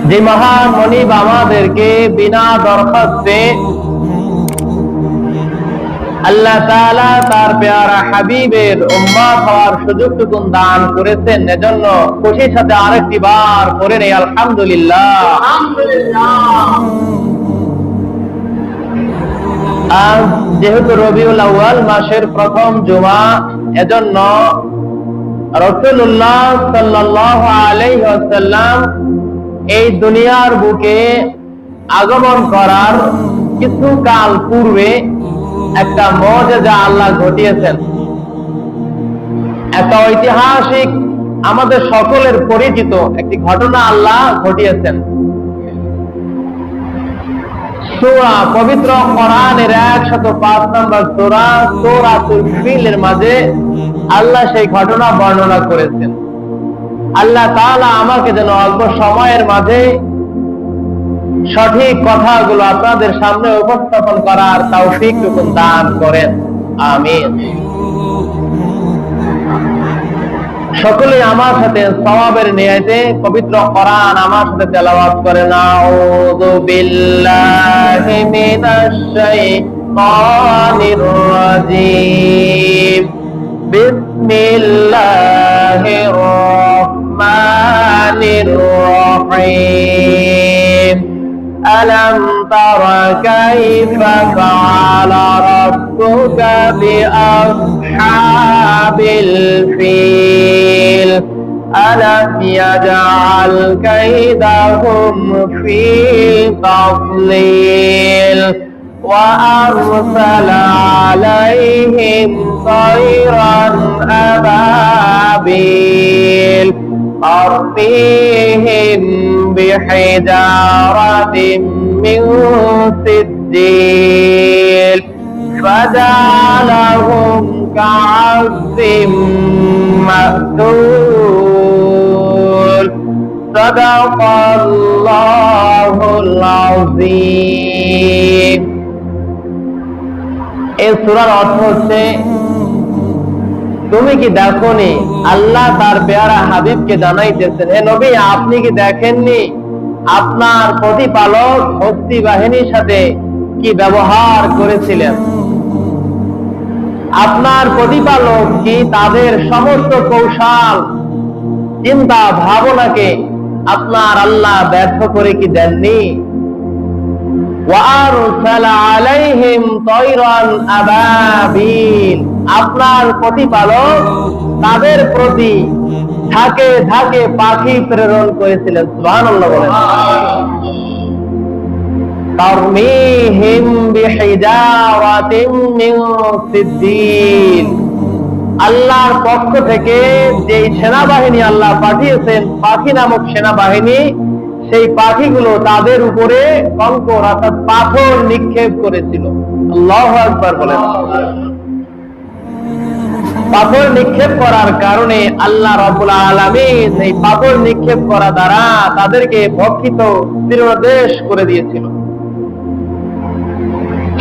যে মহান মনিব আমাদেরকে বিনা দরখাস্তে আল্লাহ তাআলা তার প্যারা হাবিবের উম্মত হওয়ার সুযোগটুকু দান করেছেন, এজন্য খুশির সাথে আরেকটি বার করে নেই আলহামদুলিল্লাহ। আজ যেহেতু রবিউল আউয়াল মাসের প্রথম জুমা, এজন্য রাসূলুল্লাহ সাল্লাল্লাহু আলাইহি ওয়াসাল্লাম এই দুনিয়ার বুকে আগমন করার কিছু কাল পূর্বে একটা মুজিজা আল্লাহ ঘটিয়েছেন। একটা ঐতিহাসিক আমাদের সকলের পরিচিত একটি ঘটনা আল্লাহ ঘটিয়েছেন। সূরা পবিত্র কোরআনের 105 নম্বর সূরা সূরাতুল ফিলের মাঝে আল্লাহ সেই ঘটনা বর্ণনা করেছেন। আল্লাহ তাআলা আমাকে যেন অল্প সময়ের মাঝে সঠিক কথাগুলো আপনাদের সামনে উপস্থাপন করার তৌফিক দান করেন, আমিন। সকলে আমার সাথে সওয়াবের নিয়তে পবিত্র কোরআন আমার সাথে তেলাওয়াত করেন। আউযু বিল্লাহি মিনাশ শাইতানির রাজীম। বিসমিল্লাহির রাহমানির রাহিম। ألم تر كيف فعل ربك بأصحاب الفيل ألم يجعل كيدهم في تضليل وأرسل عليهم طيرا أبابيل ترميهم بحجارة من سجيل فجعلهم كعصف مأكول صدق الله العظيم। এই সূরার অর্থ হচ্ছে, তুমি কি দেখোনি আল্লাহ তার পেয়ারা হাবিবকে জানাইতেছেন, হে নবী আপনি কি দেখেননি আপনার প্রতিপালক হস্তি বাহিনীর সাথে কি ব্যবহার করেছিলেন? আপনার প্রতিপালক কি তাদের সমস্ত কৌশল চিন্তা ভাবনাকে আপনার আল্লাহ ব্যর্থ করে কি দেননি? ওয়ারসালা আলাইহিম তায়রান আবাবিল, আপনার প্রতিপালক তাদের প্রতি ঝাঁকে ঝাঁকে পাখি প্রেরণ করেছিলেন। সুবহানাল্লাহ বলেন। তারমিহিম বিহিজারাতিন মিন সিদ্দিল, আল্লাহর পক্ষ থেকে যে সেনাবাহিনী আল্লাহ পাঠিয়েছেন, পাখি নামক সেনাবাহিনী, সেই পাখিগুলো তাদের উপরে কঙ্কর অর্থাৎ পাথর নিক্ষেপ করেছিল। আল্লাহু আকবার বলেন। পাথর নিক্ষেপ করার কারণে আল্লাহ রাব্বুল আলামিন এই পাথর নিক্ষেপ করা দ্বারা তাদেরকে ভক্ষিত চিরনির্দেশ করে দিয়েছিল।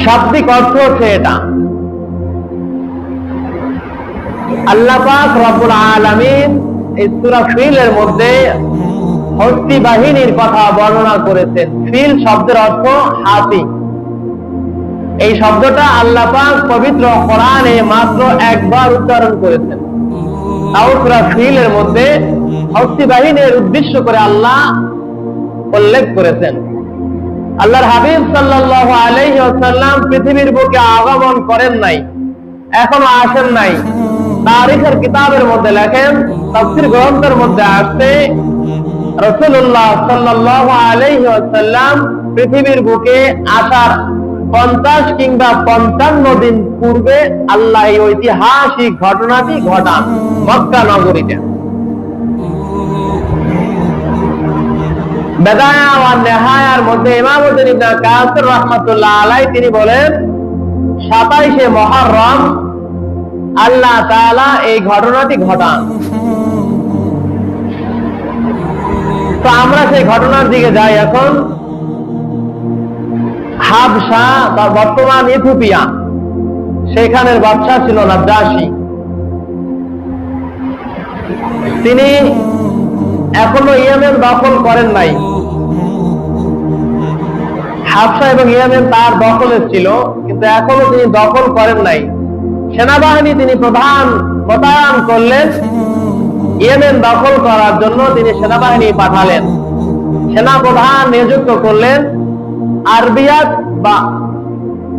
শাব্দিক অর্থ হচ্ছে এটা। আল্লাহ পাক রাব্বুল আলামিন এই সূরা ফিলের মধ্যে হস্তি বাহিনীর কথা বর্ণনা করেছেন। ফিল শব্দের অর্থ হাতি। এই শব্দটা আল্লাহ পাক পবিত্র কোরআনে মাত্র একবার উচ্চারণ করেছেন। তাও সূরা ফিলের মধ্যে হস্তি বাহিনীর উদ্দেশ্য করে আল্লাহ উল্লেখ করেছেন। আল্লাহর হাবিব সাল্লাল্লাহু আলাইহি ওয়াসাল্লাম পৃথিবীর বুকে আগমন করেন নাই, এখনো আসেন নাই। তারিখের কিতাবের মধ্যে লেখেন, তাফসীর গ্রন্থের মধ্যে আসছে, রাসূলুল্লাহ সাল্লাল্লাহু আলাইহি ওয়াসাল্লাম পৃথিবীর বুকে আসার 50 কিংবা 55 দিন পূর্বে আল্লাহ এই ঐতিহাসিক ঘটনাটি ঘটান মক্কা নগরীতে। বেদায়া ওয়া নেহায়ার মধ্যে ইমাম ইবনে কাসির রাহমাতুল্লাহ আলাইহি তিনি বলেন, 27শে মুহররম আল্লাহ তাআলা এই ঘটনাটি ঘটান। তো আমরা সেই ঘটনার দিকে যাই। এখন হাবশা বা বর্তমান ইথিওপিয়া, সেখানের বাদশা ছিল নাজাশী। তিনি এখনো ইয়েমেন দখল করেন নাই, হাবশা এবং ইয়েমেন তার দখলে ছিল, কিন্তু এখনো তিনি দখল করেন নাই। সেনাবাহিনী তিনি প্রধান মোতায়েন করলেন, ইয়েমেন দখল করার জন্য তিনি সেনাবাহিনী পাঠালেন। সেনা প্রধান নিযুক্ত করলেন আরবিয়াত বা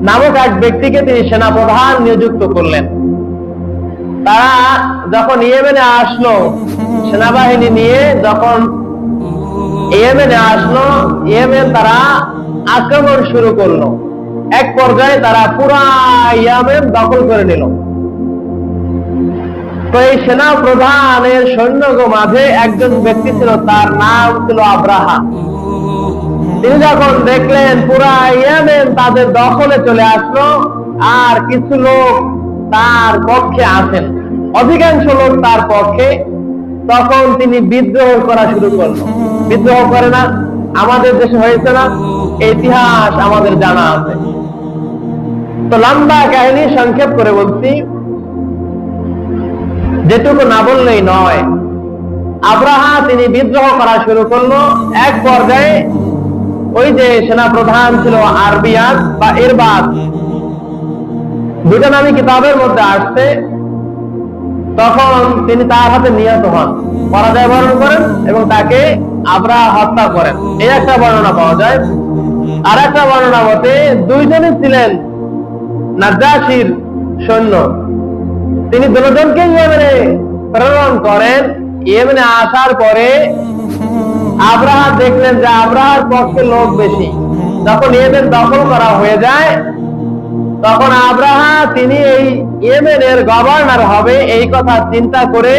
নামক এক ব্যক্তিকে তিনি সেনা প্রধান নিযুক্ত করলেন। তারা যখন ইয়েমেনে আসলো, সেনাবাহিনী নিয়ে যখন ইয়েমেনে আসলো, ইয়েমেন তারা আক্রমণ শুরু করলো। এক পর্যায়ে তারা পুরা ইয়েমেন দখল করে নিল। তো এই সেনা প্রধানের সৈন্যগো মাঝে একজন ব্যক্তি ছিল, তার নাম ছিল আব্রাহা। তিনি যখন দেখলেন পুরা ইয়েমেন তাদের দখলে চলে আসলো আর কিছু লোক তার পক্ষে আছেন, অধিকাংশ লোক তার পক্ষে, তখন তিনি বিদ্রোহ করা শুরু করলো। বিদ্রোহ করে না, আমাদের দেশে হয়েছে না, ইতিহাস আমাদের জানা আছে। তো লম্বা কাহিনী সংক্ষেপ করে বলছি, যেটুকু না বললেই নয়। আব্রাহা তিনি বিদ্রোহ করা শুরু করলো। এক পর্যায়ে ওই যে সেনা প্রধান ছিল আরবিয়াত বা ইরবাদ, দুটো নামই কিতাবের মধ্যে আসছে, তখন তিনি তার হাতে নিহত হন, পরাজয় বরণ করেন এবং তাকে আব্রাহা হত্যা করেন। এই একটা বর্ণনা পাওয়া যায়। আর একটা বর্ণনা মতে দুইজনই ছিলেন নাজ্জাশীর সৈন্য। তিনি দুজনকে ইয়েমেনে প্রেরণ করেন। ইয়েমেনে আসার পরে আব্রাহা দেখলেন যে আব্রাহার পক্ষে লোক বেশি। যখন ইয়েমেন দখল করা হয়ে যায়, তখন আব্রাহা তিনি এই ইয়েমেনের গভর্নর হবে এই কথা চিন্তা করে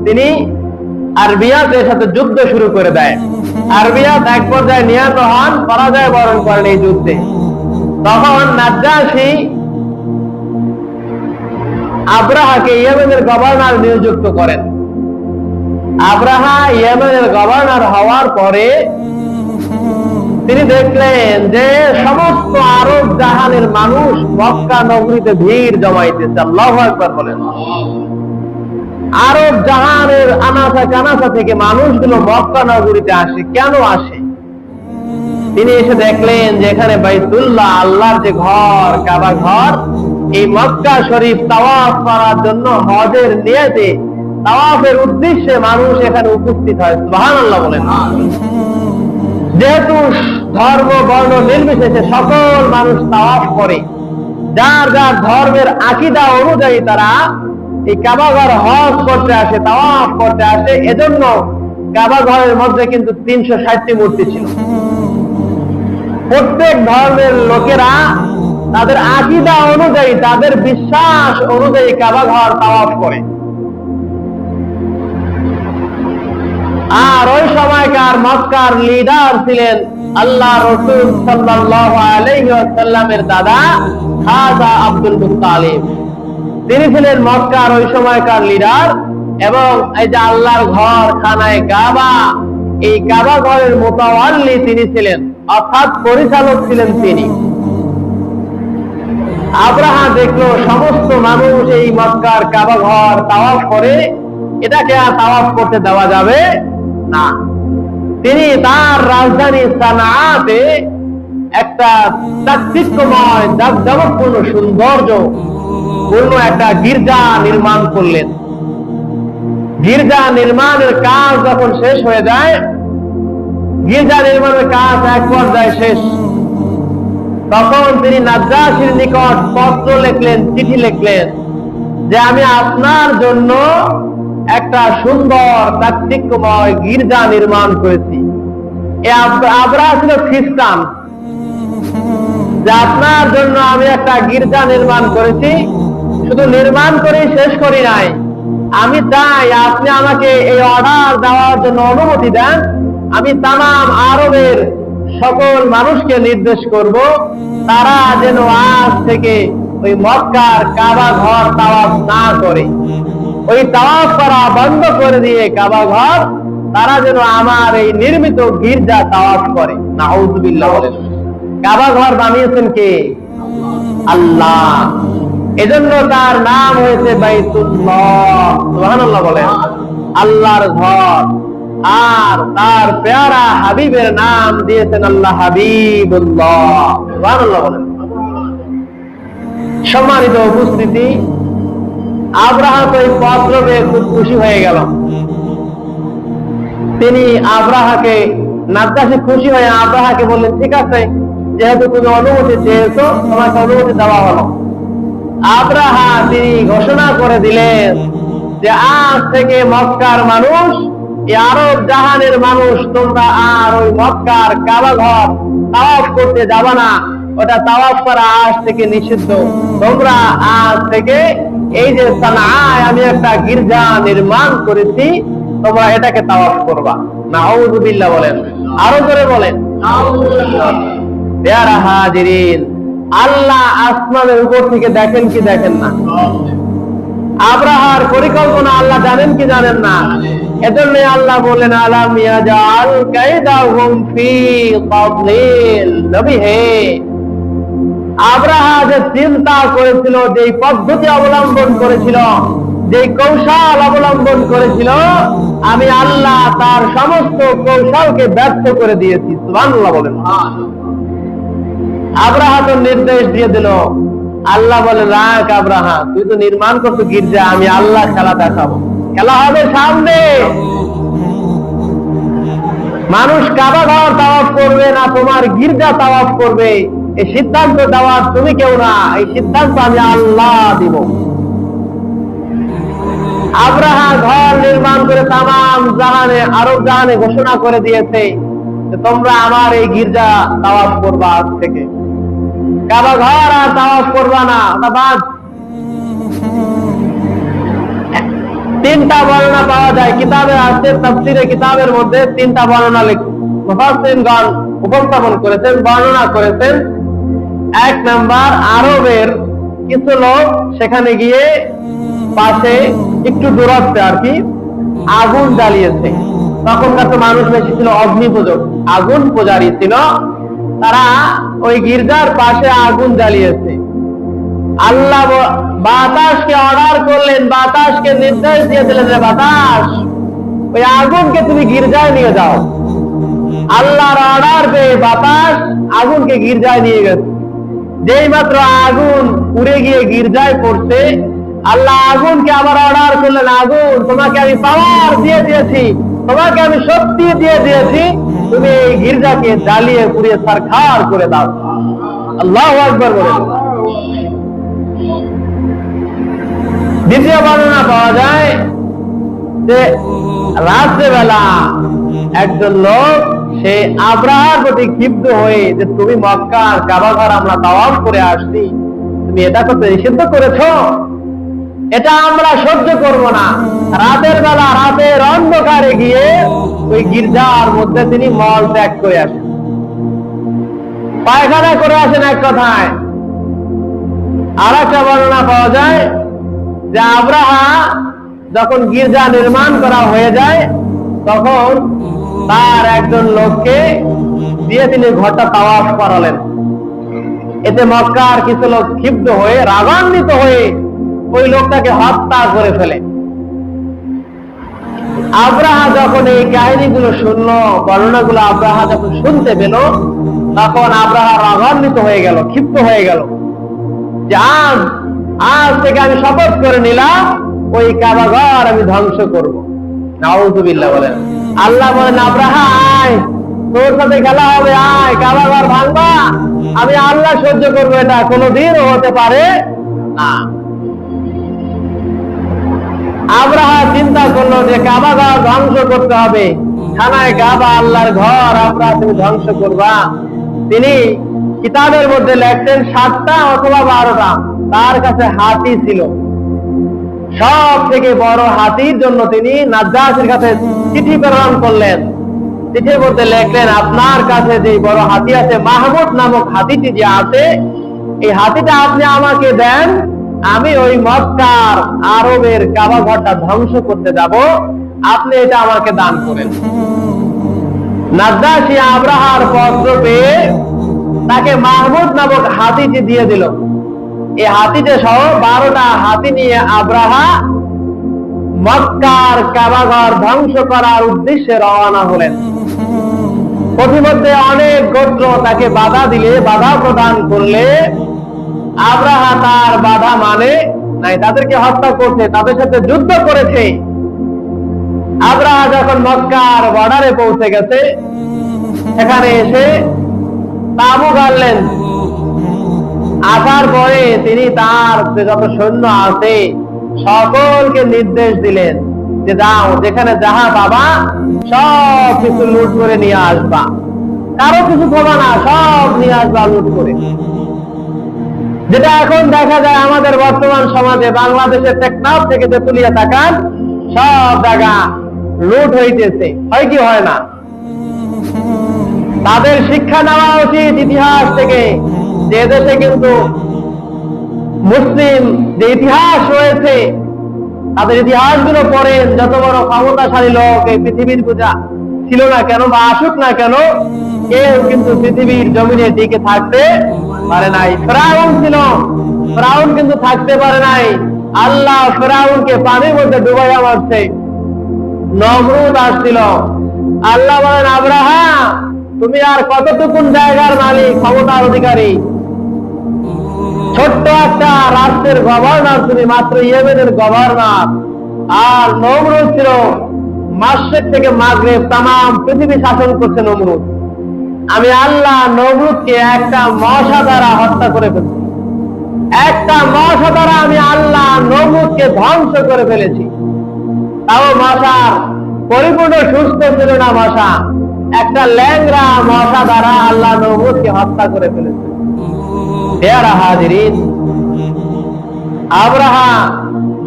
তিনি আরবিয়াতের সাথে যুদ্ধ শুরু করে দেয়। আরবিয়াত এক পর্যায়ে নিহত হন, পরাজয় বরণ করেন এই যুদ্ধে। তখন নাজ্জাশী আব্রাহাকে ইয়েমেনের গভর্নর নিযুক্ত করেন। আব্রাহা ইয়েমেনের গভর্নর হওয়ার পরে তিনি দেখলেন যে সমস্ত আরব জাহানের মানুষ মক্কা নগরীতে ভিড় জমাইতেছে। আল্লাহু আকবার বলেন। আরব জাহানের আনাচা কানাচা থেকে মানুষগুলো মক্কা নগরীতে আসে। কেন আসে? তিনি এসে দেখলেন যে এখানে বাইতুল্লাহ, আল্লাহর যে ঘর, কাবা ঘর, এই মক্কা শরীফ তাওয়াফ করার জন্য হজের নিয়তে তাওয়াফের উদ্দেশ্যে মানুষ এখানে উপস্থিত হয়। সুবহানাল্লাহ বলেন। যেহেতু ধর্ম বর্ণ নির্বিশেষে সকল মানুষ তাওয়াফ করে, যার যার ধর্মের আকীদা অনুযায়ী তারা এই কাবা ঘর হজ করতে আসে, তাওয়াফ করতে আসে। এজন্য কাবা ঘরের মধ্যে কিন্তু 360টি মূর্তি ছিল। প্রত্যেক ধর্মের লোকেরা তাদের আকীদা অনুযায়ী, তাদের বিশ্বাস অনুযায়ী কাবা ঘর তাওয়াফ করে। আর ওই সময়কার মক্কার লিডার ছিলেন আল্লাহ রাসূল সাল্লাল্লাহু আলাইহি ওয়াসাল্লামের দাদা খাজা আব্দুল মুত্তালিব। তিনি ছিলেন মক্কার ওই সময়কার লিডার এবং এই যে আল্লাহর ঘর খানায়ে কাবা, এই কাবা ঘরের মুতাওয়াল্লি তিনি ছিলেন, অর্থাৎ পরিচালক ছিলেন তিনি। আব্রাহা দেখলো সমস্ত মানুষ এই মক্কার কাবা ঘর তাওয়াফ করে, এটাকে আর তাওয়াফ করতে দেওয়া যাবে না। তিনি তার রাজধানী সানাতে একটা চাকচিক্যময় জাঁকজমকপূর্ণ সৌন্দর্য পূর্ণ একটা গির্জা নির্মাণ করলেন। গির্জা নির্মাণের কাজ যখন শেষ হয়ে যায়, গির্জা নির্মাণের কাজ এক পর্যায়ে শেষ, তখন তিনি নাজ্জাশীর নিকট পত্র লিখলেন, চিঠি লিখলেন যে আমি আপনার জন্য একটা সুন্দর চাকচিক্যময় গির্জা নির্মাণ করেছি। আব্রাহা ছিল খ্রিস্টান, যে আপনার জন্য আমি একটা গির্জা নির্মাণ করেছি। শুধু নির্মাণ করে শেষ করি নাই, আমি চাই আপনি আমাকে এই অর্ডার দেওয়ার জন্য অনুমতি দেন। আমি তামাম আরবের সকল মানুষকে নির্দেশ করব, তারা যেন আজ থেকে ওই মক্কার কাবা ঘর তাওয়াফ না করে, ওই তাওয়াফ করা বন্ধ করে দিয়ে কাবা ঘর তারা যেন আমার এই নির্মিত গির্জা তাওয়াফ করে। নাউযুবিল্লাহ বলেন। কাবা ঘর বানিয়েছেন কে? আল্লাহ। এজন্য তার নাম হয়েছে বাইতুল্লাহ। সুবহানাল্লাহ বলেন। আল্লাহর ঘর। আর তার পেয়ারা হাবিবের নাম দিয়েছেন আল্লাহ হাবিবুল্লাহ। সুবহানাল্লাহ বলেন। সম্মানিত উপস্থিতি, আব্রাহা তো এই পত্র পেয়ে খুব খুশি হয়ে গেল। তিনি আব্রাহাকে, নাজ্জাশী খুশি হয়ে আব্রাহাকে বললেন, ঠিক আছে, যেহেতু তুমি অনুমতি চেয়েছো, তোমাকে অনুমতি দেওয়া হলো। আব্রাহা তিনি ঘোষণা করে দিলেন যে আজ থেকে মক্কার মানুষ, এই আরব জাহানের মানুষ, তোমরা আর ওই মক্কার কাবা ঘর তাওয়াফ করতে যাবা না। ওটা তাওয়াফ করা আজ থেকে নিষিদ্ধ। তোমরা আজ থেকে এই যে সানআয় আমি একটা গির্জা নির্মাণ করেছি, তোমরা এটাকে তাওয়াফ করবা। নাউযুবিল্লাহ বলেন, আরো জোরে বলেন। পেয়ারা হাজিরিন, আল্লাহ আসমানের উপর থেকে দেখেন কি দেখেন না? আব্রাহার পরিকল্পনা আল্লাহ জানেন কি জানেন না? এজন্য আল্লাহ বলেন, আলাম ইয়াজাল কাইদাহুম ফি তাদলিল। নবী হে, আব্রাহা যে চিন্তা করেছিল, যে পদ্ধতি অবলম্বন করেছিল, যে কৌশল অবলম্বন করেছিল, আমি আল্লাহ তার সমস্ত কৌশলকে ব্যর্থ করে দিয়েছি। সুবহানাল্লাহ বলেন। আব্রাহা তো নির্দেশ দিয়ে দিল। আল্লাহ বলে, রাখ আব্রাহা, তুই তো নির্মাণ করছো গির্জা, আমি আল্লাহ খেলা দেখাবো। খেলা হবে সামনে। মানুষ কাবা ঘর তাওয়াফ করবে না তোমার গির্জা তাওয়াফ করবে, এই সিদ্ধান্ত দেওয়ার তুমি কেউ না, এই সিদ্ধান্ত আমি আল্লাহ দিব। আব্রাহা ঘর নির্মাণ করে তামাম জাহানে, আরব জাহানে ঘোষণা করে দিয়েছে যে তোমরা আমার এই গির্জা তাওয়াফ করবা, আজ থেকে কাবা ঘর আর তাওয়াফ করবা না। বাদ তিনটা বর্ণনা পাওয়া যায় কিতাবে আছে, তাফসীরে কিতাবের মধ্যে তিনটা বর্ণনা মুফাসসিরগণ উপস্থাপন করেছেন, বর্ণনা করেছেন। এক নাম্বার, আরবের কিছু লোক সেখানে গিয়ে পাশে একটু দূরত্বে আর কি আগুন জ্বালিয়েছে। তখনকার তো মানুষ বেশি ছিল অগ্নি পূজক, আগুন পূজারী ছিল। তারা ওই গির্জার পাশে আগুন জ্বালিয়েছে। আল্লাহ বাতাসকে অর্ডার করলেন, বাতাসকে নির্দেশ দিয়ে দিলেন, যে বাতাস, ওই আগুনকে তুমি গির্জায় নিয়ে যাও। আল্লাহর অর্ডার পেয়ে বাতাস আগুনকে গির্জায় নিয়ে গেছে। যেই মাত্র আগুন উড়ে গিয়ে গির্জায় পড়ছে, আল্লাহ আগুনকে আবার অর্ডার করলেন, আগুন, তোমাকে আমি পাওয়ার দিয়ে দিয়েছি, তোমাকে আমি শক্তি দিয়ে দিয়েছি, তুমি এই গির্জাকে জ্বালিয়ে পুড়িয়ে ছারখার করে দাও। আল্লাহু আকবার বলে। দ্বিতীয় বর্ণনা পাওয়া যায় যে রাত্রেবেলা একজন লোক, সে আব্রাহার প্রতি ক্ষিপ্ত হয়ে, যে তুমি মক্কার কাবা ঘর আমরা তাওয়াফ করে আসছি, তুমি এটা করতে নিষিদ্ধ করেছো, এটা আমরা সহ্য করব না। রাতের বেলা, রাতের অন্ধকারে গিয়ে ওই গির্জার মধ্যে তিনি মল ত্যাগ করে আসেন, পায়খানা করে আসেন এক কথায়। আর একটা বর্ণনা পাওয়া যায় যে আব্রাহা যখন গির্জা নির্মাণ করা হয়ে যায়, তখন তার একজন লোককে দিয়ে তিনি ঘরটা তাওয়াফ করালেন। এতে মক্কার কিছু লোক ক্ষিপ্ত হয়ে, রাগান্বিত হয়ে ওই লোকটাকে হত্যা করে ফেলে। আব্রাহা যখন এই কাহিনীগুলো শুনলো, বর্ণনাগুলো আব্রাহা যখন শুনতে পেল, তখন আব্রাহা রাগান্বিত হয়ে গেল, ক্ষিপ্ত হয়ে গেল, যে আজ থেকে আমি শপথ করে নিলাম ওই কাবা ঘর আমি ধ্বংস করব। নাউযুবিল্লাহ বলেন। আল্লাহ বলেন, আব্রাহা আয়, তোর সাথে খেলা হবে, আয়, কাবা ঘর ভাঙবা, আমি আল্লাহ সহ্য করবো, এটা কোনোদিনও হতে পারে না। আব্রাহা চিন্তা করলো যে কাবা ঘর ধ্বংস করতে হবে, খানায় কাবা আল্লাহর ঘর, আব্রাহা তুমি ধ্বংস করবা। তিনি কিতাবের মধ্যে লেখছেন 7টা অথবা 12টা তার কাছে হাতি ছিল। সব থেকে বড় হাতির জন্য তিনি নাজ্জাশীর কাছে চিঠি প্রেরণ করলেন। চিঠির মধ্যে লেখলেন, আপনার কাছে যে বড় হাতি আছে, মাহমুদ নামক হাতিটি যে আছে, এই হাতিটা আপনি আমাকে দেন, আমি ওই মক্কার আরবের কাবা ঘরটা ধ্বংস করতে যাব, আপনি এটা আমাকে দান করেন। নাজ্জাশী আব্রাহার পত্র পেয়ে তাকে মাহমুদ নামক হাতিটি দিয়ে দিল। এই হাতিতে সহ 12টা হাতি নিয়ে আব্রাহা মক্কার কাবাঘর ধ্বংস করার উদ্দেশ্যে রওনা হলেন। প্রতিমধ্যে অনেক গোত্র তাকে বাধা দিলে, বাধা প্রদান করলে আব্রাহা তার বাধা মানে নাই, তাদেরকে হত্যা করছে, তাদের সাথে যুদ্ধ করেছে। আব্রাহা যখন মক্কার বর্ডারে পৌঁছে গেছে, সেখানে এসে তাঁবু গাড়লেন। আসার পরে তিনি তার যত সৈন্য আছে সকলকে নির্দেশ দিলেন যে যাও, যেখানে যাহা পাবা সব কিছু লুট করে নিয়ে আসবা, কারো কিছু পাবা না, সব নিয়ে আসবা লুট করে। যেটা এখন দেখা যায় আমাদের বর্তমান সমাজে, বাংলাদেশের টেকনাফ থেকে তেতুলিয়া তাকান, সব জায়গা লুট হইতেছে, হয় কি হয় না? তাদের শিক্ষা নেওয়া উচিত ইতিহাস থেকে, যে দেশে কিন্তু মুসলিম যে ইতিহাস রয়েছে, তাদের ইতিহাসগুলো পড়েন। যত বড় ক্ষমতাশালী লোক এই পৃথিবীর পূজা ছিল না কেন বা আসুক না কেন, কেউ কিন্তু পৃথিবীর জমিনে টিকে থাকতে পারে নাই। ফেরাউন ছিল, ফেরাউন কিন্তু থাকতে পারে নাই। আল্লাহ ফেরাউনকে পানির মধ্যে ডুবাইয়া মারছে। নমরুদ আসছিল, আল্লাহ বলেন আব্রাহা তুমি আর কতটুকুন জায়গার মালিক, ক্ষমতার অধিকারী, ছোট্ট একটা রাষ্ট্রের গভর্নর তুমি, মাত্র ইয়েমেনের গভর্নর। আর নমরুদ ছিল মাশরিক থেকে মাগরিব, তামাম পৃথিবী শাসন করছে নমরুদ। আমি আল্লাহ নমরুদকে একটা মশা দ্বারা হত্যা করে ফেলছি, একটা মশা দ্বারা আমি আল্লাহ নমরুদকে ধ্বংস করে ফেলেছি। তাও মশার পরিপূর্ণ সুস্থ ছিল না মশা, একটা ল্যাংড়া মশা দ্বারা আল্লাহ নমরুদকে হত্যা করে ফেলেছে। পেয়ারা হাজিরিন, আব্রাহা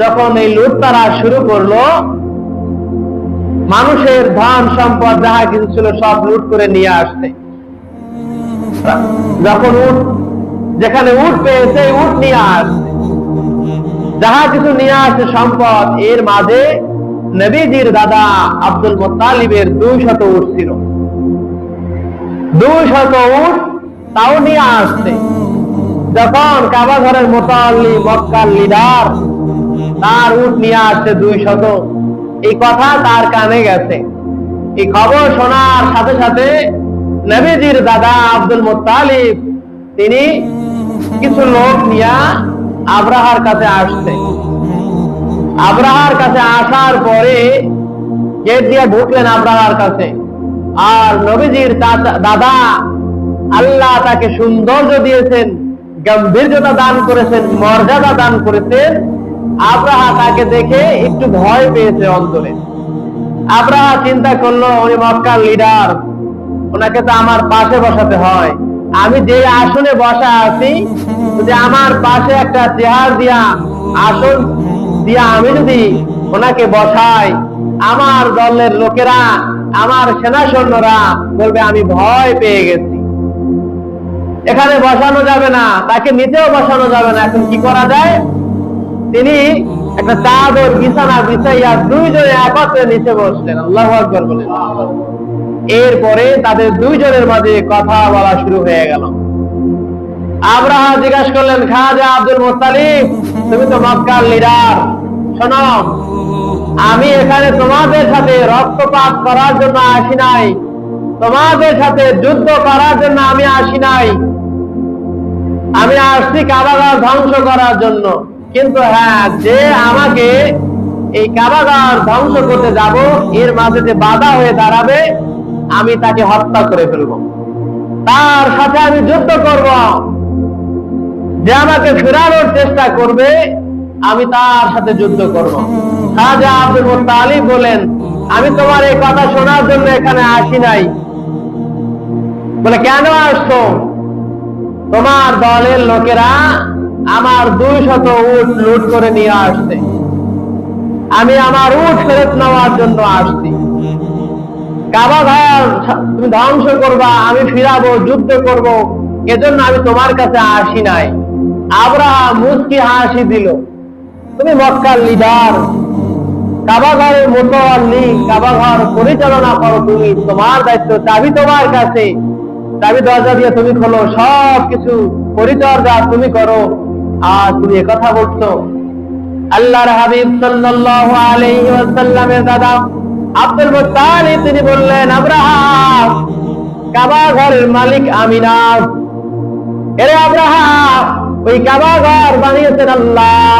যখন এই লুটতারা শুরু করলো, মানুষের ধন সম্পদ যাহা কিছু ছিল সব লুট করে নিয়ে আসছে। যখন উট, যেখানে উট পেয়েছে উট নিয়ে আসছে, যাহা কিছু নিয়ে আসছে সম্পদ, এর মাঝে নবীজির দাদা আব্দুল মুত্তালিবের 200 উট ছিল। 200 উট তাও নিয়ে আসছে। যখন কাবা ঘরের মুতাল্লি, মক্কার লিডার, তার উট নিয়ে আসছে 200, এই কথা তার কানে গেছে। এই খবর শোনার সাথে সাথে নবীজির দাদা আব্দুল মুত্তালিব তিনি কিছু লোক নিয়ে আব্রাহার কাছে আসছে। আব্রাহার কাছে আসার পরে গেট দিয়ে ঢুকলেন আব্রাহার কাছে। আর নবীজির দাদা, আল্লাহ তাকে সৌন্দর্য দিয়েছেন, গম্ভীর্যতা দান করেছেন, মর্যাদা দান করেছেন। আব্রাহা তাকে দেখে একটু ভয় পেয়েছে অন্তরে। আব্রাহা চিন্তা করলো উনি মক্কার লিডার, ওনাকে তো আমার পাশে বসাতে হয়। আমি যে আসনে বসা আছি, যদি আমার পাশে একটা চেয়ার দিয়া, আসন দিয়া আমি যদি ওনাকে বসাই, আমার দলের লোকেরা, আমার সেনা সৈন্যরা বলবে আমি ভয় পেয়ে গেছি, এখানে বসানো যাবে না, তাকে নিচেও বসানো যাবে না। এখন কি করা যায়? তিনি একটা চাদর বিছানা বিছাইয়া 2 জনে একত্রে নিচে বসলেন। আল্লাহু আকবার বলেন। এরপরে তাদের 2 জনের মাঝে কথা বলা শুরু হয়ে গেল। আব্রাহা জিজ্ঞাসা করলেন, খাজা আব্দুল মুত্তালিব, তুমি তো মক্কার লিডার, শোনো, আমি এখানে তোমাদের সাথে রক্তপাত করার জন্য আসি নাই, তোমাদের সাথে যুদ্ধ করার জন্য আমি আসি নাই, আমি আসছি কাবাঘর ধ্বংস করার জন্য। কিন্তু হ্যাঁ, যে আমাকে এই কাবাঘর ধ্বংস করতে যাব, এর মাঝে যে বাধা হয়ে দাঁড়াবে, আমি তাকে হত্যা করে ফেলব, তার সাথে আমি যুদ্ধ করব। যে আমাকে ফেরানোর চেষ্টা করবে, আমি তার সাথে যুদ্ধ করব। খাজা আব্দুল মুত্তালিব বলেন, আমি তোমার এই কথা শোনার জন্য এখানে আসি নাই। বলে, কেন আসছো? তোমার দলের লোকেরা আমার 200 উট লুট করে নিয়ে আসছে, আমি আমার উট ফেরত নেওয়ার জন্য আসছি। কাবাঘর তুমি ধ্বংস করবা, আমি ফিরাবো, যুদ্ধ করব, এজন্য আমি তোমার কাছে আসি নাই। আব্রাহা মুস্কি হাসি দিল, তুমি মক্কার লিডার, কাবাঘরের মুতাওয়াল্লি, কাবাঘর পরিচালনা করো তুমি, তোমার দায়িত্ব, চাবি তোমার কাছে, চাবি দরজা দিয়ে তুমি খোলো, সব কিছু পরিচর্যা তুমি করো, আর তুমি একথা বলছো? আল্লাহর হাবিব সাল্লাল্লাহু আলাইহি ওয়াসাল্লামের দাদা আব্দুল মুত্তালিব তিনি বললেন, আব্রাহাম, কাবা ঘরের মালিক আমি না। এরে আব্রাহাম, ওই কাবা ঘর বানিয়েছেন আল্লাহ,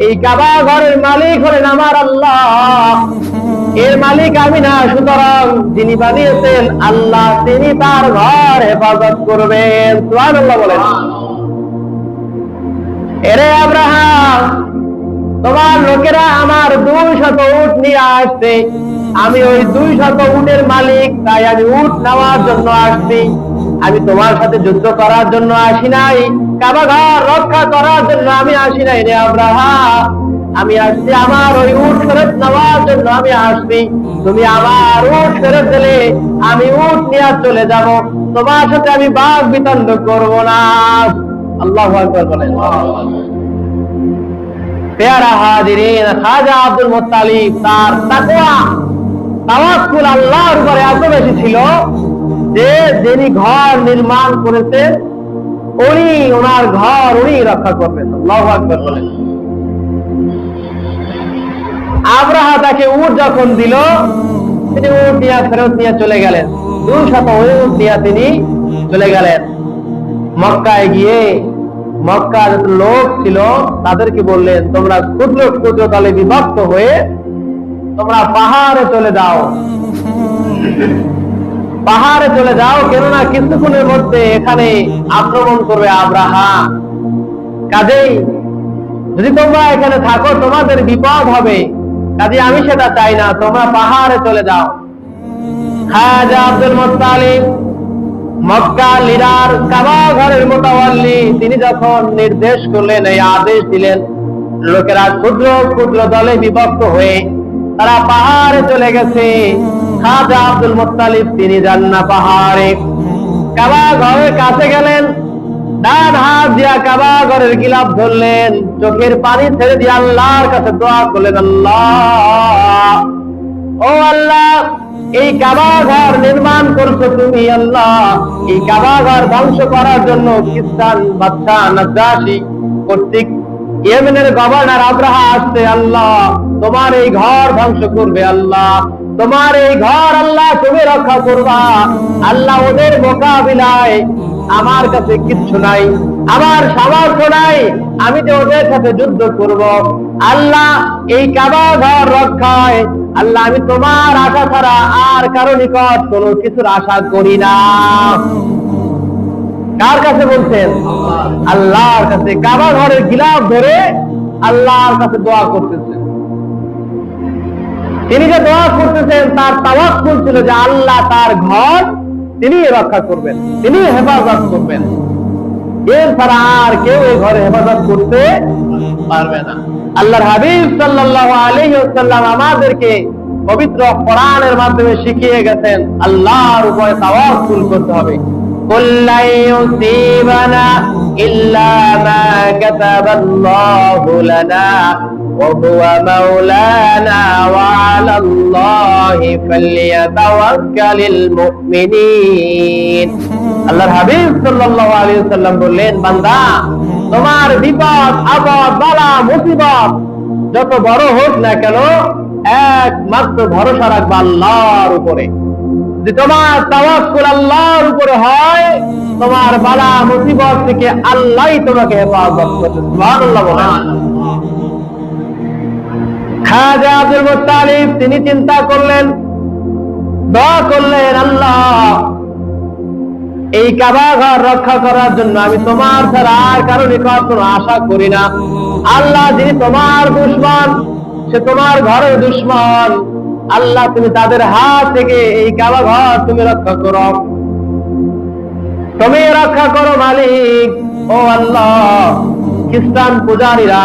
এই কাবা ঘরের মালিক হলেন আমার আল্লাহ, এর মালিক আমি না। সুতরাং যিনি বানিয়েছেন আল্লাহ, তিনি তার ঘর হেফাজত করবেন। সুবহানাল্লাহ বলেন। এরে আব্রাহাম, তোমার লোকেরা আমার 200 উট নিয়ে আসছে, আমি ওই 200 উটের মালিক, তাই আমি উট নেওয়ার জন্য আসছি। আমি তোমার সাথে যুদ্ধ করার জন্য আসি নাই, কাবা ঘর রক্ষা করার জন্য আমি আসি নাই রে আব্রাহাম। আমি আসছি আমার ওই উট ফেরত নেওয়ার জন্য আমি আসছি। তুমি আমার উট ফেরত দিলে আমি উট নিয়ে চলে যাব, তোমার সাথে আমি বাক বিতণ্ড করব না। আল্লাহু আকবার বলেন। প্যারা হাজিরিন, খাজা আব্দুল মুত্তালিব তার তাকওয়া তাওয়াক্কুল আল্লাহর উপরে এত বেশি ছিল যে যিনি ঘর নির্মাণ করেছেন উনি ওনার ঘর উনি রক্ষা করবেন। আল্লাহু আকবার বলেন। আব্রাহা তাকে উট যখন দিল, তিনি উট নিয়ে ফেরত নিয়ে চলে গেলেন। 200 উট নিয়ে তিনি চলে গেলেন। মক্কায় গিয়ে মক্কার লোক ছিল তাদেরকে বললেন, তোমরা ক্ষুদ্র ক্ষুদ্র দলে বিভক্ত হয়ে তোমরা পাহাড়ে চলে যাও, পাহাড়ে চলে যাও, কেননা কিছুক্ষণের মধ্যে এখানে আক্রমণ করবে আব্রাহা। কাজেই যদি তোমরা এখানে থাকো তোমাদের বিপদ হবে, কাজে আমি সেটা চাই না, তোমরা পাহাড়ে চলে যাও। খাজা আব্দুল মুত্তালিব মক্কা লিডার, কাবা ঘরের মুতাওয়াল্লি, তিনি যখন নির্দেশ করলেন, এই আদেশ দিলেন, লোকেরা ক্ষুদ্র ক্ষুদ্র দলে বিভক্ত হয়ে তারা পাহাড়ে চলে গেছে। খাজা আব্দুল মুত্তালিব তিনি যান না পাহাড়ে, কাবা ঘরের কাছে গেলেন, ডান হাত দিয়া কাবা ঘরের গিলাফ ধরলেন, চোখের পানি ছেড়ে দিয়ে আল্লাহর কাছে দোয়া করলেন, আল্লাহ, ও আল্লাহ, এই কাবা ঘর নির্মাণ করছো তুমি আল্লাহ, এই কাবা ঘর ধ্বংস করার জন্য খ্রিস্টান বাদশা নাজাশী কর্তৃক ইয়েমেনের গভর্নর আব্রাহা আসছে, আল্লাহ তোমার এই ঘর ধ্বংস করবে, আল্লাহ তোমার এই ঘর আল্লাহ তুমি রক্ষা করবা। আল্লাহ ওদের মোকাবিলায় আমার কাছে কিচ্ছু নাই, আমার সামর্থ্য নাই, আমি যে ওদের সাথে যুদ্ধ করব। আল্লাহ এই কাবা ঘর রক্ষায় আল্লাহ আমি তোমার আশা ছাড়া আর কারো নিকট কোনো কিছুর আশা করি না। কার কাছে বলছেন? আল্লাহর কাছে। কাবা ঘরের গিলাফ ধরে আল্লাহর কাছে দোয়া করতেছেন। তিনি যে দোয়া করতেছেন তার তাওয়াক্কুল ছিল যে আল্লাহ তার ঘর তিনি রক্ষা করবেন, তিনি হেফাজত করবেন, এর ছাড়া আর কেউ এই ঘরে হেফাজত করতে পারবে না। আল্লাহর হাবিব সাল্লাল্লাহু আলাইহি ওয়াসাল্লাম আমাদেরকে পবিত্র কোরআনের মাধ্যমে শিখিয়ে গেছেন আল্লাহর উপরে তাওয়াক্কুল করতে হবে। কুল্লা ইউসিবানা ইল্লা মা কাতাবাল্লাহু লানা ওয়া হুয়া মাওলানা ওয়া আলাল্লাহি ফালইয়াতাওয়াক্কালিল মুমিনিন। আল্লাহর হাবিব সাল্লাল্লাহু আলাইহি ওয়াসাল্লাম বললেন, বান্দা, তোমার বিপদ আপদ বালা মুসিবত যত বড় হোক না কেন, একমাত্র ভরসা রাখবা আল্লাহর উপরে। যদি তোমার তাওয়াক্কুল আল্লাহর উপরে হয়, তোমার বালা মুসিবত থেকে আল্লাহই তোমাকে হেফাজত করবে। সুবহানাল্লাহ বলেন। খাজা আব্দুল মুত্তালিব তিনি চিন্তা করলেন, দোয়া করলেন, আল্লাহ এই কাবা ঘর রক্ষা করার জন্য আমি তোমার ছাড়া আর কারো নিকট কোনো আশা করি না। আল্লাহ যিনি তোমার দুশমন, সে তোমার ঘরের দুশমন, আল্লাহ তুমি তাদের হাত থেকে এই কাবা ঘর তুমি রক্ষা করো, তুমি রক্ষা করো মালিক। ও আল্লাহ, খ্রিস্টান পূজারীরা,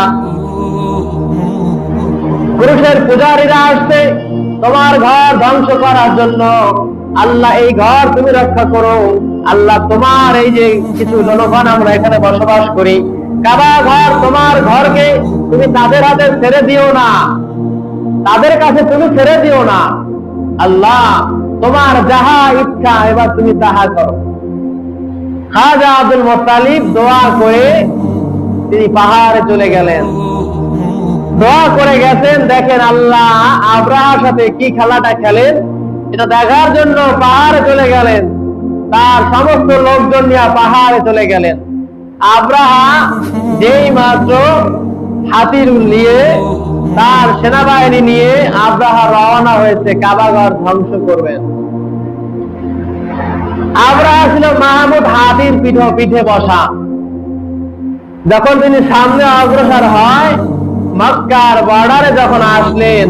পুরুষের পূজারীরা আসছে তোমার ঘর ধ্বংস করার জন্য, আল্লাহ এই ঘর তুমি রক্ষা করো। আল্লাহ তোমার এই যে কিছু জনগণ আমরা এখানে বসবাস করি, কাবা ঘর তোমার ঘরকে তুমি তাদের হাতে ছেড়ে দিও না, তাদের কাছে তুমি ছেড়ে দিও না। আল্লাহ তোমার যাহা ইচ্ছা এবার তুমি তাহা করো। খাজা আব্দুল মুত্তালিব দোয়া করে তিনি পাহাড়ে চলে গেলেন। দোয়া করে গেছেন। দেখেন আল্লাহ আব্রাহার সাথে কি খেলাটা খেলেন, এটা দেখার জন্য পাহাড়ে চলে গেলেন, তার সমস্ত লোকজন নিয়ে পাহাড়ে চলে গেলেন। আব্রাহা যেই মাত্র হাতির নিয়ে তার সেনাবাহিনী নিয়ে আব্রাহা রওনা হয়েছে কাবাঘর ধ্বংস করবেন। আব্রাহা ছিল মাহমুদ হাতির পিঠে বসা। যখন তিনি সামনে অগ্রসর হয়, মক্কার বর্ডারে যখন আসলেন,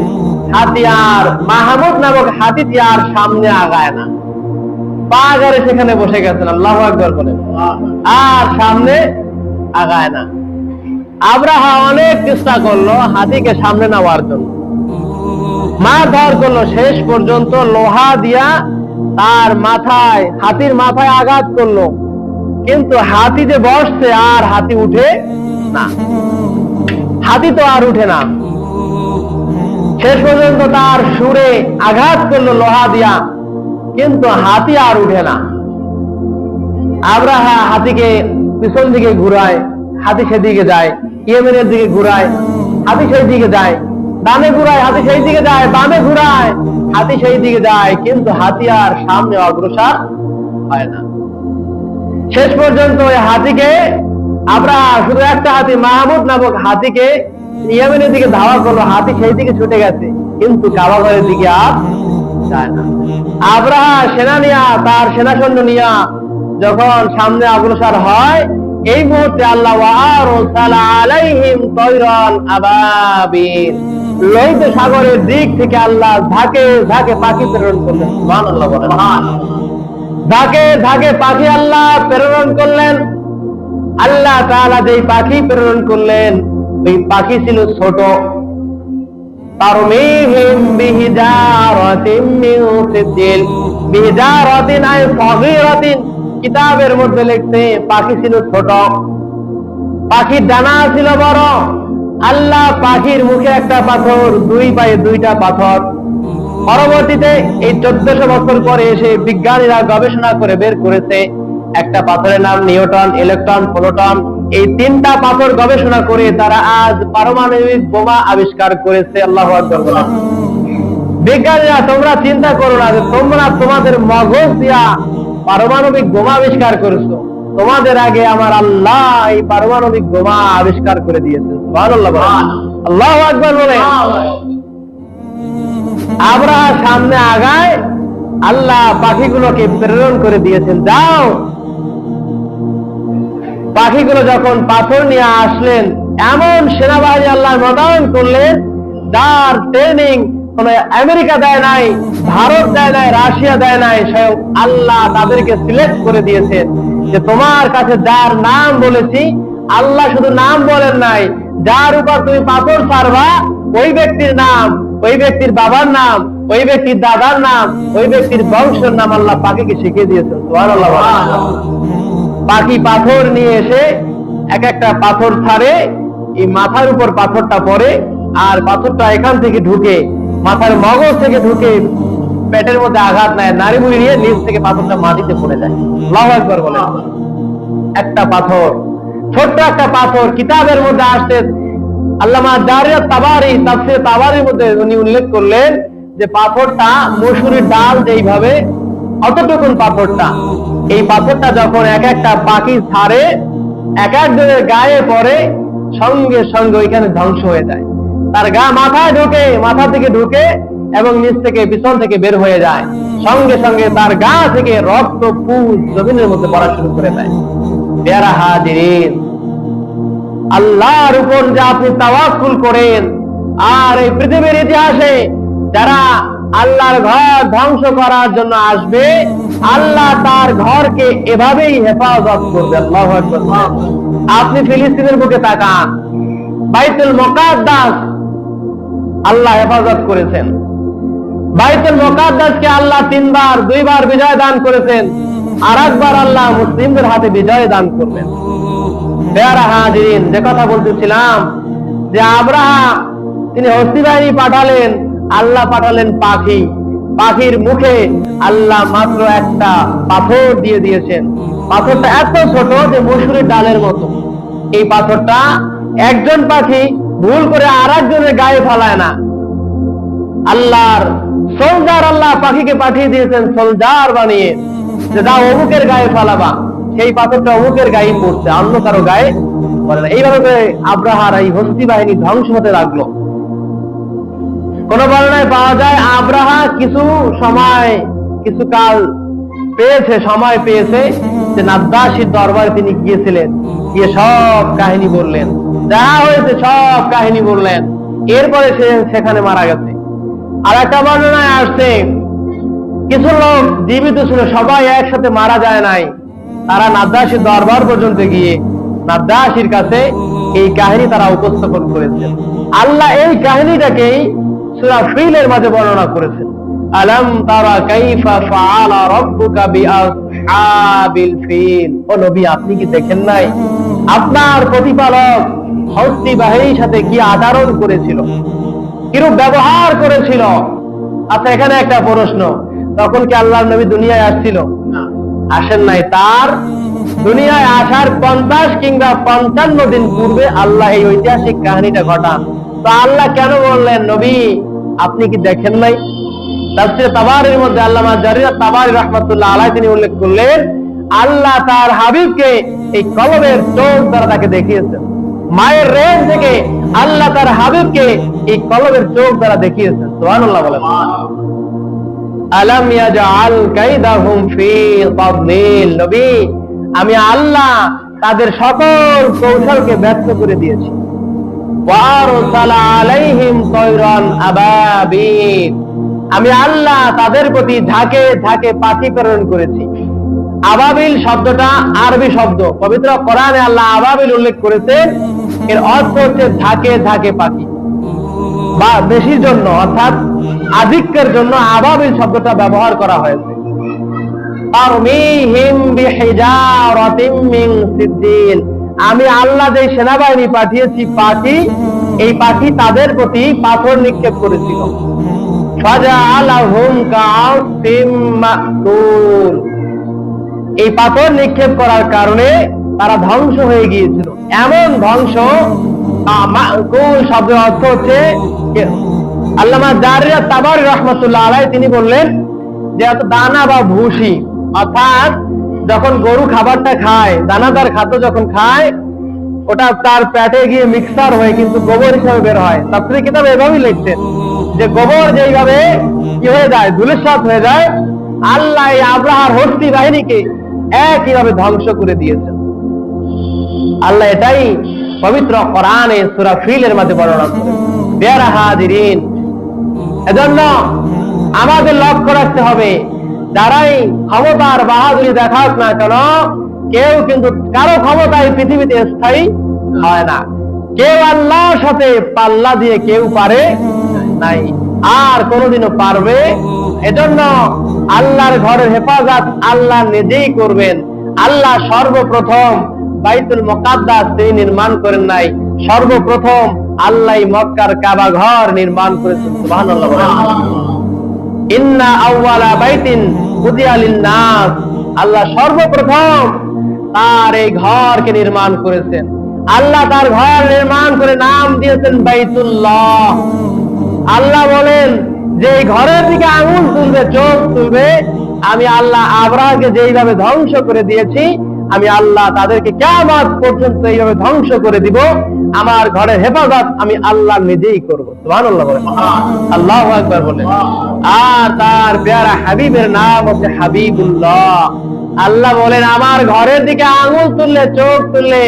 হাতিয়ার মাহমুদ নামক হাতিটি আর সামনে আগায় না, পা গড়ে সেখানে বসে গেছেন। আল্লাহু আকবার বলেন। আর সামনে আগায় না। আব্রাহা অনেক চেষ্টা করলো হাতিকে সামনে নেওয়ার জন্য, মারধর করলো, শেষ পর্যন্ত লোহা দিয়া তার মাথায়, হাতির মাথায় আঘাত করলো, কিন্তু হাতি যে বসছে আর হাতি উঠে না, হাতি তো আর উঠে না। শেষ পর্যন্ত তার সুরে আঘাত করলো লোহা দিয়া, কিন্তু হাতি আর উঠে না। আব্রাহা হাতিকে পিছন দিকে ঘুরায়, হাতি সেদিকে যায়, ইয়েমেনের দিকে ঘুরায়, হাতি সেই দিকে যায়, ডানে ঘুরায়, হাতি সেই দিকে যায়, বামে ঘুরায়, হাতি সেই দিকে যায়, কিন্তু হাতি আর সামনে অগ্রসর হয় না। শেষ পর্যন্ত ওই হাতিকে আব্রাহা, শুধু একটা হাতি মাহমুদ নামক হাতিকে ইয়েমেনের দিকে ধাওয়া করলো, হাতি সেই দিকে ছুটে গেছে, কিন্তু কাবাঘরের দিকে আর যায় না। আব্রাহা সেনা নিয়া, তার সেনা সৈন্য নিয়া যখন সামনে অগ্রসর হয়, এই মুহূর্তে আল্লাহ আলাইহিম তয়রান আবাবিল, লোহিত সাগরের দিক থেকে আল্লাহ ঝাঁকে ঝাঁকে পাখি প্রেরণ করলেন। সুবহানাল্লাহ বলেন। ঝাঁকে ঝাঁকে পাখি আল্লাহ প্রেরণ করলেন। আল্লাহ তাআলা যেই পাখি প্রেরণ করলেন, ওই পাখি ছিল ছোট। তারমিহিম বিহিজারাতিন মিন সিজিল, বিহিজারাতিন আই সাগীরাতিন, কিতাবের মধ্যে লিখছে পাখি ছিল ছোট, পাখির ডানা ছিল বড়। আল্লাহ পাখির মুখে একটা পাথর, দুই পায়ে দুইটা পাথর। পরবর্তীতে এই 1400 বছর পরে এসে বিজ্ঞানীরা গবেষণা করে বের করেছে একটা পাথরের নাম নিউটন, ইলেকট্রন, প্রোটন। এই তিনটা পাথর গবেষণা করে তারা আজ পারমাণবিক বোমা আবিষ্কার করেছে। আল্লাহু আকবার। বিজ্ঞানীরা, তোমরা চিন্তা করো না যে তোমরা তোমাদের মগজ দিয়া পারমাণবিক বোমা আবিষ্কার করেছো, তোমাদের আগে আমার আল্লাহ এই পারমাণবিক বোমা আবিষ্কার করে দিয়েছেন। সুবহানাল্লাহ। আল্লাহু আকবার বলে। আব্রাহা সামনে আগায়, আল্লাহ পাখিগুলোকে প্রেরণ করে দিয়েছেন, যাও। পাখিগুলো যখন পাথর নিয়ে আসলেন, এমন সেনাবাহিনী আল্লাহ মোতায়েন করলেন যার ট্রেনিং কোন আমেরিকা দেয় নাই, ভারত দেয় নাই, রাশিয়া দেয় নাই, স্বয়ং আল্লাহ তাদেরকে সিলেক্ট করে দিয়েছেন যে তোমার কাছে যার নাম বলেছি, আল্লাহ শুধু নাম বলেন নাই, যার উপর তুমি পাথর ছাড়বা ওই ব্যক্তির নাম, ওই ব্যক্তির বাবার নাম, ওই ব্যক্তির দাদার নাম, ওই ব্যক্তির বংশের নাম আল্লাহ পাখিকে শিখিয়ে দিয়েছেন। সুবহানাল্লাহ। পাখি পাথর নিয়ে এসে এক একটা পাথর ছাড়ে, এই মাথার উপর পাথরটা পড়ে, আর পাথরটা এখান থেকে ঢুকে, মাথার মগজ থেকে ঢুকে পেটের মধ্যে আঘাত নেয়, নাড়ি মুড়ি নিয়ে নিচ থেকে পাথরটা মাটিতে পড়ে যায়। আল্লাহু আকবার বলেন। একটা পাথর, ছোট্ট একটা পাথর। কিতাবের মধ্যে আসছে, আল্লামা জারিয়াত তাবারি তাফসীর তাবারির মধ্যে উনি উল্লেখ করলেন যে পাথরটা মসুরির ডাল যেইভাবে, অতটুকুন পাথরটা, এই পাথরটা যখন এক একটা পাখি ছাড়ে, এক একজনের গায়ে পড়ে, সঙ্গে সঙ্গে ওইখানে ধ্বংস হয়ে যায়। তার গা মাথায় ঢুকে, মাথা থেকে ঢুকে এবং নিচ থেকে পিছন থেকে বের হয়ে যায়, সঙ্গে সঙ্গে তার গা থেকে রক্ত পুঁজ জমিনের মধ্যে পড়া শুরু করে দেয়। পেয়ারা হাজিরিন, আল্লাহর উপর যে আপনি তাওয়াক্কুল করেন, আর এই পৃথিবীর ইতিহাসে যারা আল্লাহর ঘর ধ্বংস করার জন্য আসবে, আল্লাহ তার ঘরকে এভাবেই হেফাজত করবে। আল্লাহু আকবার। আপনি ফিলিস্তিনের বুকে তাকান, বাইতুল মুকাদ্দাস আল্লাহ হেফাজত করেছেন। বাইতুল মুকাদ্দাসকে আল্লাহ 3 বার, 2 বার বিজয় দান করেছেন, আর একবার আল্লাহ মুসলিমদের হাতে বিজয় দান করবেন। পেয়ারা হাজিরিন, যে কথা বলতেছিলাম যে আব্রাহা তিনি হস্তি বাহিনী পাঠালেন, আল্লাহ পাঠালেন পাখি। পাখির মুখে আল্লাহ মাত্র একটা পাথর দিয়ে দিয়েছেন। পাথরটা এত ছোট যে মসুরের ডালের মতো। এই পাথরটা একজন পাখি ভুল করে আর একজনের গায়ে ফালায় না। আল্লাহর সোলজার, আল্লাহ পাখিকে পাঠিয়ে দিয়েছেন সোলজার বানিয়ে, যে দাও অমুকের গায়ে ফালাবা, সেই পাথরটা অমুকের গায়ে পড়ছে, অন্য কারো গায়ে পড়ে না। এইভাবে আব্রাহার এই হস্তি বাহিনী ধ্বংস হতে লাগলো। কোন বর্ণনায় পাওয়া যায় আব্রাহা কিছু কাল সময় পেয়েছে যে নাদ্দাসীর দরবারে তিনি গিয়েছিলেন, গিয়ে সব কাহিনী বললেন, যা হয়েছে সব কাহিনী বললেন, এরপরে সে সেখানে মারা গেছে। আর একটা বর্ণনায় আসছে কিছু লোক জীবিত ছিল, সবাই একসাথে মারা যায় নাই, তারা নাদ্দাসীর দরবার পর্যন্ত গিয়ে নাদ্দাসীর কাছে এই কাহিনী তারা উপস্থাপন করেছেন। আল্লাহ এই কাহিনীটাকেই সূরা ফিলের মাঝে বর্ণনা করেছেন। আলাম তারা কাইফা ফাআলা রাব্বুকা বিআসহাবিল ফিল, ও নবী আপনি কি দেখেন নাই আপনার প্রতিপালক হস্তি বাহিনীর সাথে কি আচরণ করেছিল, কিরূপ ব্যবহার করেছিল? আচ্ছা, এখানে একটা প্রশ্ন, তখন কি আল্লাহর নবী দুনিয়ায় আসছিল? আসেন নাই। তার দুনিয়ায় আসার 50 কিংবা 55 দিন পূর্বে আল্লাহ এই ঐতিহাসিক কাহিনীটা ঘটান। তো আল্লাহ কেন বললেন নবী আপনি কি দেখেন নাই? তাফসীর তাবারীর মধ্যে আল্লামা জারীর তাবারী রাহমাতুল্লাহ আলাইহি তিনি উল্লেখ করলেন, আল্লাহ তার হাবিবকে এই কলবের চোখ দ্বারা তাকে দেখিয়েছেন। মায়ের রেণ থেকে আল্লাহ তার হাবিবকে এই কলবের চোখ দ্বারা দেখিয়েছেন। সুবহানাল্লাহ বলেন। আলাম ইয়াজআল কাইদাহুম ফি তাদলিল, নবী আমি আল্লাহ তাদের সকল কৌশলকে ব্যর্থ করে দিয়েছি। ওয়ারসালা আলাইহিম তায়রান আবাবিল, আমি আল্লাহ তাদের প্রতি ঝাঁকে ঝাঁকে পাখি প্রেরণ করেছি। আবাবিল শব্দটা আরবি শব্দ, পবিত্র কোরআনে আল্লাহ আবাবিল উল্লেখ করেছেন, এর অর্থ হচ্ছে ঝাঁকে ঝাঁকে পাখি, বা বেশির জন্য অর্থাৎ আধিক্যের জন্য আবাবিল শব্দটা ব্যবহার করা হয়েছে। তারমিহিম বিহিজারাতিম মিন সিদ্দিল, আমি আল্লাহ যে সেনাবাহিনী পাঠিয়েছি পাখি, এই পাখি তাদের প্রতি পাথর নিক্ষেপ করেছিল। ফাজআলাহুম কাআসফিম মাকুল, এই পাথর নিক্ষেপ করার কারণে তারা ধ্বংস হয়ে গিয়েছিল। এমন ধ্বংস, মাকুল শব্দের অর্থ হচ্ছে, আল্লামা জারীর তাবারী রাহমাতুল্লাহ আলাইহি তিনি বললেন যে এত দানা বা ভুসি, অর্থাৎ যখন গরু খাবারটা খায়, দানাদার খাদ্য যখন খায়, ওটা তার পেটে গিয়ে মিক্সার হয়ে কিন্তু গোবর হিসাবে বের হয়। তাফসীর কিতাবে এভাবেই লিখছেন যে গোবর যেইভাবে কি হয়ে যায়, ধূলিসাৎ হয়ে যায়, আল্লাহ এই আব্রাহার হস্তি বাহিনীকে একইভাবে ধ্বংস করে দিয়েছেন। আল্লাহ এটাই পবিত্র কোরআনে সূরা ফিলের মধ্যে বর্ণনা করেছেন। পেয়ারা হাজিরিন, এজন্য আমাদের লক্ষ্য রাখতে হবে, যারাই ক্ষমতার বাহাদুরি দেখাক না কেন, কেউ কিন্তু কারো ক্ষমতায় পৃথিবীতে স্থায়ী হয় না। কেউ আল্লাহর সাথে পাল্লা দিয়ে কেউ পারে নাই, আর কোনোদিনও পারবে। এজন্য আল্লাহর ঘরের হেফাজত আল্লাহ নিজেই করবেন। আল্লাহ সর্বপ্রথম বাইতুল মুকাদ্দাস তিনি নির্মাণ করেন নাই, সর্বপ্রথম আল্লাহ মক্কার কাবা ঘর নির্মাণ করেছেন। সুবহানাল্লাহ। ইন্না আউওয়ালা বাইতিন উদিয়া লিন-নাস, আল্লাহ সর্বপ্রথম তার এই ঘরকে নির্মাণ করেছেন। আল্লাহ তার ঘর নির্মাণ করে নাম দিয়েছেন বাইতুল্লাহ। আল্লাহ বলেন যে এই ঘরের দিকে আঙুল তুলবে, চোখ তুলবে, আমি আল্লাহ আব্রাহাকে যেইভাবে ধ্বংস করে দিয়েছি, আমি আল্লাহ তাদেরকে কিয়ামত পর্যন্ত এইভাবে ধ্বংস করে দিব। আমার ঘরের হেফাজত আমি আল্লাহ নিজেই করব। সুবহানাল্লাহ বলেন, আল্লাহু আকবার বলেন। আর তার প্যারা হাবিবের নাম হচ্ছে হাবিবুল্লাহ। আল্লাহ বলেন আমার ঘরের দিকে আঙুল তুললে, চোখ তুললে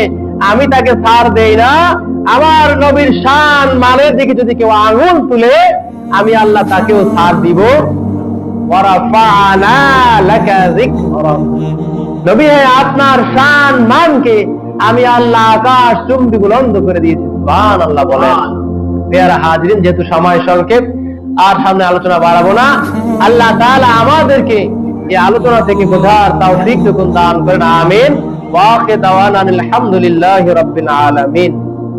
আমি তাকে ছাড় দেই না। আমার নবীর শান মানের দিকে যদি কেউ আঙুল তুলে, আমি আল্লাহ তাকেও ছাড় দিব। ওয়ারাফা'না লাকা যিকরাক, নবী আপনার শান মানকে আমি আল্লাহ আকাশ চুম্বি বুলন্দ করে দিয়েছি। সুবহানাল্লাহ বলেন। প্রিয় হাজিরিন, যেহেতু সময় সংক্ষেপ, আর সামনে আলোচনা বাড়াবো না। আল্লাহ তাআলা আমাদেরকে এই আলোচনা থেকে বোঝার তৌফিক দান করেন। আমিন। ওয়া আখিরু দাওয়ানা আলহামদুলিল্লাহি রাব্বিল আলামিন।